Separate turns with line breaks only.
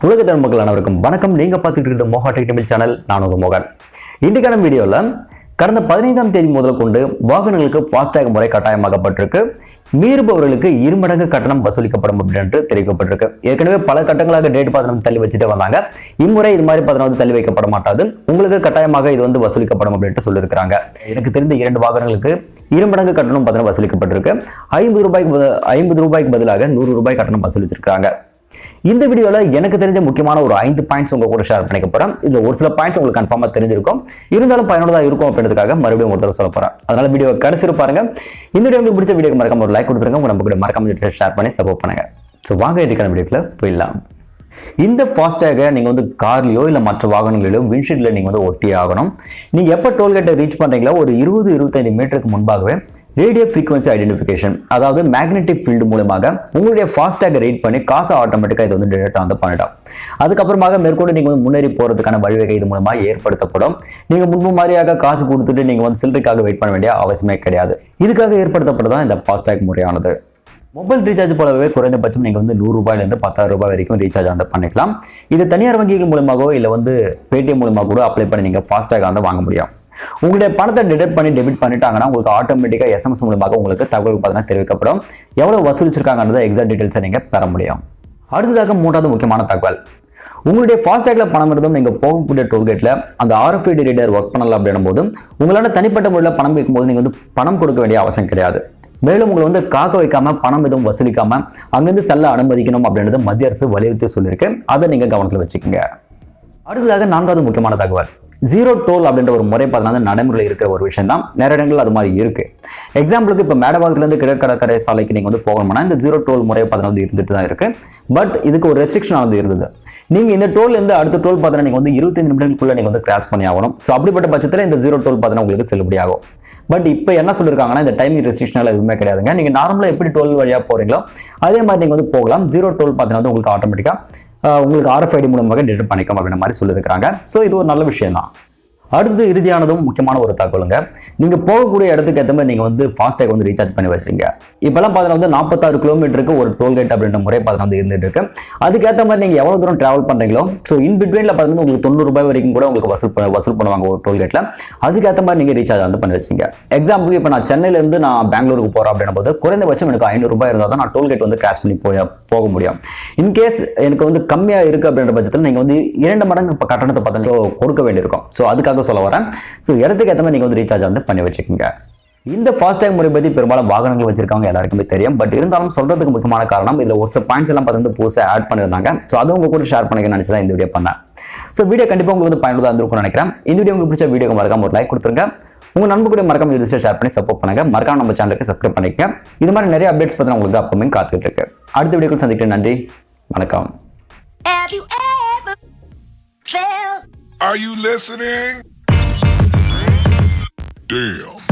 உலக தமிழ் மக்கள் அனைவருக்கும் வணக்கம். நீங்க பார்த்துட்டு இருக்கிற mohatechintamil சேனல். நான் உங்க மோகன். இன்றைக்கான வீடியோல கடந்த 15ஆம் தேதி முதல் கொண்டு வாகனங்களுக்கு ஃபாஸ்டாக் முறை கட்டாயமாக்கப்பட்டிருக்கு. மீறுபவர்களுக்கு 2 மடங்கு கட்டணம் வசூலிக்கப்படும் அப்படின்னு தெரிவிக்கப்பட்டிருக்கு. ஏற்கனவே பல கட்டங்களாக டேட் 15 தள்ளி வச்சுட்டு வந்தாங்க. இம்முறை இது மாதிரி 15 தள்ளி வைக்கப்பட மாட்டாது, உங்களுக்கு கட்டாயமாக இது வந்து வசூலிக்கப்படும் அப்படின்ட்டு சொல்லியிருக்காங்க. எனக்கு தெரிந்த 2 வாகனங்களுக்கு 2 மடங்கு கட்டணம் வசூலிக்கப்பட்டிருக்கு. 50 ரூபாய்க்கு பதிலாக 100 ரூபாய் கட்டணம் வசூலிச்சிருக்காங்க. இந்த வீடியோல எனக்கு தெரிஞ்ச முக்கியமான ஒரு 5 பாயிண்ட்ஸ் உங்க கூட ஷேர் பண்ணிக்க போறேன். இதுல ஒரு சில பாயிண்ட்ஸ் உங்களுக்கு கன்ஃபார்மா தெரிஞ்சிருக்கும், இருந்தாலும் பயனுள்ளதா இருக்கும் அப்படின்றதுக்காக மறுபடியும் ஒரு தடவை சொல்ல போறேன். அதனால வீடியோ கடைசி பாருங்க. இந்த வீடியோ உங்களுக்கு பிடிச்ச வீடியோக்கு மறக்காம ஒரு லைக் கொடுத்துருங்க. உங்க நம்ம கூட மறக்காம ஷேர் பண்ணி சப்போர்ட் பண்ணுங்க. ஸோ வாங்க இதுக்கான வீடியோக்குள்ள போயிடலாம். இந்த ஃபாஸ்டாக நீங்கள் வந்து கார்லையோ இல்லை மற்ற வாகனங்களிலோ விண்ட்ஷீல்டில் நீங்கள் வந்து ஒட்டி ஆகணும். நீங்கள் எப்போ டோல்கேட்டை ரீச் பண்ணுறீங்களோ ஒரு 20-25 மீட்டருக்கு முன்பாகவே ரேடியோ ஃப்ரீக்வன்சி ஐடென்டிஃபிகேஷன், அதாவது மேக்னெட்டிக் ஃபீல்டு மூலமாக உங்களுடைய ஃபாஸ்டாக ரீட் பண்ணி காசை ஆட்டோமேட்டிக்காக இது வந்து டேட்டா வந்து பண்ணிடும். அதுக்கப்புறமாக மேற்கொண்டு நீங்கள் வந்து முன்னேறி போகிறதுக்கான வழிவகை இது மூலமாக ஏற்படுத்தப்படும். நீங்கள் முன்பு மாதிரியாக காசு கொடுத்துட்டு நீங்கள் வந்து சில்லறைக்காக வெயிட் பண்ண வேண்டிய அவசியமே கிடையாது. இதுக்காக ஏற்படுத்தப்பட்டதான் இந்த ஃபாஸ்டாக் முறையானது. மொபைல் ரீசார்ஜ் போலவே குறைந்தபட்சம் நீங்கள் வந்து 100 ரூபாயிலிருந்து 10,000 ரூபாய் வரைக்கும் ரீசார்ஜ் வந்து பண்ணிக்கலாம். இது தனியார் வங்கிகள் மூலமாகவோ இல்லை வந்து பேடிஎம் மூலமாக கூட அப்ளை பண்ணி நீங்கள் ஃபாஸ்டாக வந்து வாங்க முடியும். உங்களுடைய பணத்தை டிடெக்ட் பண்ணி டெபிட் பண்ணிட்டாங்கன்னா உங்களுக்கு ஆட்டோமேட்டிக்காக SMS மூலமாக உங்களுக்கு தகவல் பார்த்தீங்கன்னா தெரிவிக்கப்படும். எவ்வளோ வசூலிச்சிருக்காங்கன்றத எக்ஸாக்ட் டீட்டெயில்ஸை நீங்கள் பெற முடியும். அடுத்ததாக 3வது முக்கியமான தகவல், உங்களுடைய ஃபாஸ்டாக்ல பணம் இருந்தும் நீங்கள் போகக்கூடிய டோல்கேட்ல அந்த RFID ரீடர் ஒர்க் பண்ணலாம் அப்படின்னும் போது உங்களால் தனிப்பட்ட முறையில் பணம் வைக்கும்போது நீங்கள் வந்து பணம் கொடுக்க வேண்டிய அவசியம் கிடையாது. மேலும் உங்களை வந்து காக்க வைக்காம பணம் எதுவும் வசூலிக்காம அங்கிருந்து செல்ல அனுமதிக்கணும் அப்படின்றது மத்திய அரசு வலியுறுத்தி சொல்லியிருக்கு. அதை நீங்க கவனத்தில் வச்சுக்கோங்க. அடுத்ததாக 4வது முக்கியமான தகவல், ஜீரோ டோல் அப்படின்ற ஒரு முறை பார்த்தீங்கன்னா நடைமுறையில் இருக்கிற ஒரு விஷயம் தான். நிறைய இடங்கள் அது மாதிரி இருக்கு. எக்ஸாம்பிளுக்கு இப்போ மேடவாக்கத்துலேருந்து கிழக்கடற்கரை சாலைக்கு நீங்கள் வந்து போகணும்னா இந்த ஜீரோ டோல் முறை பார்த்தீங்கன்னா இருந்துட்டு தான் இருக்கு. பட் இதுக்கு ஒரு ரெஸ்ட்ரிக்ஷன் ஆனது இருந்தது. நீங்க இந்த டோல் இருந்து அடுத்த டோல் பார்த்தீங்கன்னா நீங்க வந்து 25 நிமிடங்களுக்குள்ள நீங்க வந்து கிராஸ் பண்ணி ஆகணும். ஸோ அப்படிப்பட்ட பட்சத்தில் இந்த ஜீரோ டோல் பார்த்தீங்கன்னா உங்களுக்கு செல்லுபடி ஆகும். பட் இப்போ என்ன சொல்லியிருக்காங்கன்னா இந்த டைமிங் ரெஸ்ட்ரிக்ஷனால எதுவுமே கிடையாதுங்க. நீங்க நார்மலா எப்படி டோல் வழியா போறீங்களோ அதே மாதிரி நீங்க வந்து போகலாம். ஜீரோ டோல் பார்த்தீங்கன்னா வந்து உங்களுக்கு ஆட்டோமேட்டிக்கா உங்களுக்கு RFID மூலமாக டிடெக்ட் பண்ணிக்கும் அப்படின்ற மாதிரி சொல்லியிருக்காங்க. ஸோ இது ஒரு நல்ல விஷயம் தான். அடுத்து இறுதியானதும் முக்கியமான ஒரு தகவலுங்க, நீங்க போகக்கூடிய இடத்துக்கு ஏற்ற மாதிரி நீங்க வந்து ஃபாஸ்டாக் வந்து ரீசார்ஜ் பண்ணி வச்சிருங்க. இப்பெல்லாம் பார்த்தீங்கன்னா வந்து 46 கிலோமீட்டருக்கு ஒரு டோல்கேட் அப்படின்ற முறை பார்த்தீங்கன்னா வந்து இருந்துட்டு இருக்கு. அதுக்கேற்ற மாதிரி நீங்க எவ்வளவு தூரம் டிராவல் பண்றீங்களோ ஸோ இன் பிட்வீன்ல பார்த்தீங்கன்னா உங்களுக்கு 90 ரூபாய் வரைக்கும் கூட உங்களுக்கு வசூல் பண்ணுவாங்க ஒரு டோல்கேட்ல. அதுக்கேற்ற மாதிரி நீங்க ரீசார்ஜ் வந்து பண்ணி வச்சிங்க. எக்ஸாம்பிளுக்கு இப்போ நான் சென்னையில இருந்து நான் பெங்களூருக்கு போறேன் அப்படின்னும் போது குறைந்தபட்சம் எனக்கு 500 ரூபாய் இருந்தால் தான் நான் டோல்கேட் வந்து கிராஸ் பண்ணி போக முடியும். இன்கேஸ் எனக்கு வந்து கம்மியா இருக்கு அப்படின்ற பட்சத்தில் நீங்க வந்து 2 மடங்கு கட்டணத்தை பார்த்தா கொடுக்க வேண்டியிருக்கும். ஸோ அதுக்காக சொல்ல வரேன். ஸோ இடத்துக்கு ஏற்ற மாதிரி நீங்கள் வந்து ரீசார்ஜ் வந்து பண்ணி வச்சுக்கோங்க. இந்த ஃபாஸ்டாக் முறை பற்றி பெரும்பாலும் வாகனங்கள் வச்சிருக்காங்க எல்லாருக்குமே தெரியும். பட் இருந்தாலும் சொல்றதுக்கு முக்கியமான காரணம் இதில் ஒரு சில பாயிண்ட்ஸ் எல்லாம் பார்த்து புதுசாக ஆட் பண்ணியிருந்தாங்க. ஸோ அதை உங்க கூட ஷேர் பண்ணிக்க நினைச்சு தான் இந்த வீடியோ பண்ணேன். ஸோ வீடியோ கண்டிப்பாக உங்களுக்கு வந்து பயனுள்ளதாக இருந்திருக்கும்னு நினைக்கிறேன். இந்த வீடியோ உங்களுக்கு பிடிச்ச வீடியோக்கு மறக்காம ஒரு லைக் கொடுத்துருங்க. உங்க நண்பர் கூட மறக்காம இது ஷேர் பண்ணி சப்போர்ட் பண்ணுங்க. மறக்காம நம்ம சேனலுக்கு சப்ஸ்கிரைப் பண்ணிக்கங்க. இது மாதிரி நிறைய அப்டேட்ஸ் பற்றி உங்களுக்கு அப்பவுமே காத்துக்கிட்டு இருக்கு. அடுத்த வீடியோக்கு சந்திக்கிறேன். நன்றி, வணக்கம்.
Are you listening? Damn.